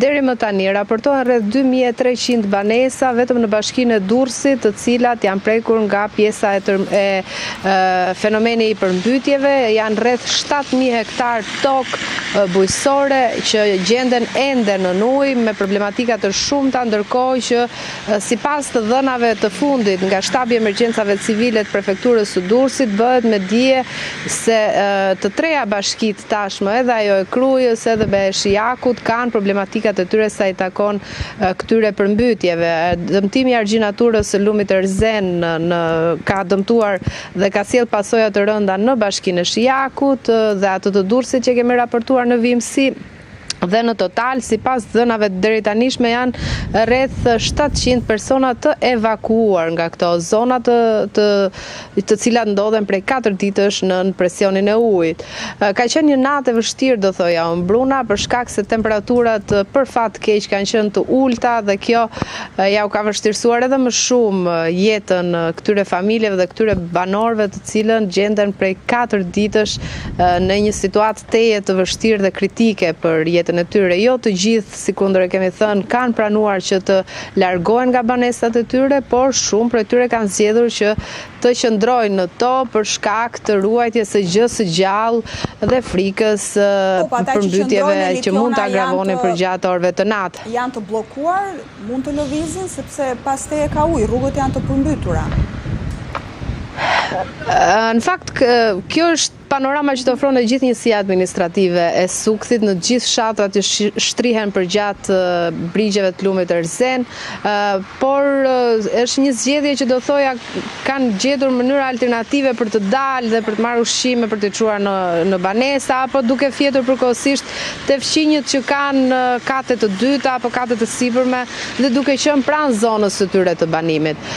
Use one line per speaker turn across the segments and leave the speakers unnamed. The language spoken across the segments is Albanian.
Deri më tani raportohen rreth 2300 banesa vetëm në bashkinë e Durrësit, të cilat janë prekur nga pjesa e fenomeni i përmbytjeve. Janë rreth 7000 hektar tokë bujqësore që gjenden ende në ujë me problematika të shumta, ndërkohë që sipas të dhënave të fundit nga shtabi i emergjencave civile të prefekturës së Durrësit, bëhet me dije se të treja bashkitë tashmë, edhe ajo e Krujës edhe Beshijakut, kanë problematika të tyre sa i takon këtyre përmbytjeve. Dëmtimi i argjinaturës së lumit Erzen ka dëmtuar dhe ka sjell pasoja të rënda në bashkinë e Shijakut dhe atë të Durrësit që kemi raportuar në vimësi. Dhe në total, sipas dhënave deri tanishme, janë rreth 700 persona të evakuuar nga këto zona të cilat ndodhen prej 4 ditësh në presionin e ujit. Ka qenë një natë e vështirë, do thoja unë, Bruna, për shkak se temperaturat për fat keq kanë qenë të ulta dhe kjo ja u ka vështirësuar edhe më shumë jetën këtyre familjeve dhe këtyre banorëve të cilën gjenden prej 4 ditësh në një situatë teje të vështirë dhe kritike për jetën e tyre. Jo të gjithë, sikundër e kemi thënë, kanë pranuar që të largohen nga banesat e tyre, por shumë prej tyre kanë zgjedhur që të qëndrojnë në to për shkak të ruajtjes së gjë së gjallë dhe frikës përmbytjeve që mund të agravonin përgjatë orëve të natë.
Janë të bllokuar, mund të lëvizin sepse pas teje ka ujë, rrugët janë të përmbytura.
Në fakt, kjo është panorama që të ofron e gjithë njësia administrative e Sukthit në gjithë fshatrat që shtrihen përgjatë brigjeve të lumit Erzen, por është një zgjedhje që do thoja kanë gjetur mënyra alternative për të dalë dhe për të marrë ushqime për të çuar në banesa, apo duke fjetur përkohësisht te fqinjët që kanë kate të dyta apo kate të sipërme dhe duke qenë pranë zonës së tyre të banimit.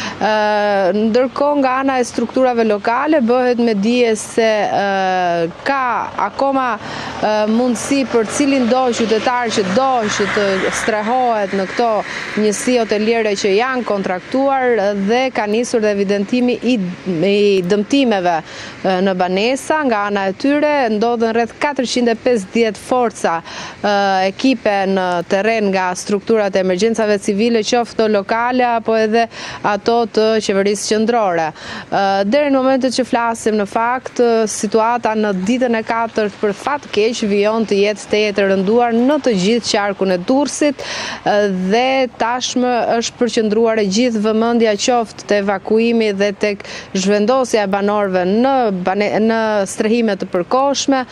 Ndërkohë nga ana e strukturave lokale bëhet me dije se ka akoma mundësi për cilin do qytetar që do që të strehohet në këto njësi hoteliere që janë kontraktuar dhe ka nisur dhe evidentimi i dëmtimeve në banesa. Nga ana e tyre ndodhen rreth 450 forca ekipe në terren nga strukturat e emergjencave civile, qoftë lokale apo edhe ato të qeverisë qendrore. Deri në momentet që flasim, në fakt, situata në ditën e 4 për fat keq vijon të jetë teje të rënduar në të gjithë qarkun e Durrësit dhe tashmë është përqendruar e gjithë vëmendja qoftë te evakuimi dhe tek zhvendosja e banorëve në strehime të përkohshme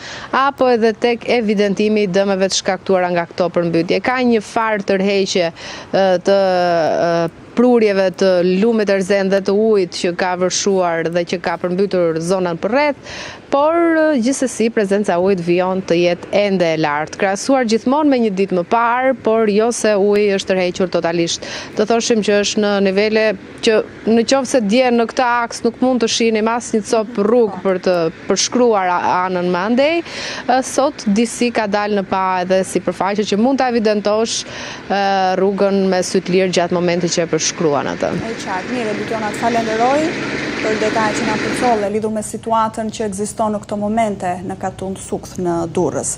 apo edhe tek evidentimi i dëmeve të shkaktuara nga këto përmbytje. Ka një farë tërheqje të prurjeve të lumit Erzen dhe të ujit që ka vërshuar dhe që ka përmbytur zonën përreth, por gjithsesi prezenca e ujit vijon të jetë ende e lartë, krahasuar gjithmonë me një ditë më parë, por jo se uji është tërhequr totalisht. Të thoshim që është në nivele që nëse dje në këtë aks nuk mund të shihnim asnjë cop rrugë për të përshkruar anën më andej, sot disi ka dalë në pa edhe sipërfaqe që mund ta evidentosh rrugën me sy të lirë gjatë momentit që e përshkruan atë.
E qartë, mirë, Lukiona, të falenderoj për detajet që na përcolle lidhur me situatën që ekziston në këto momente në Katund Sukth në Durrës.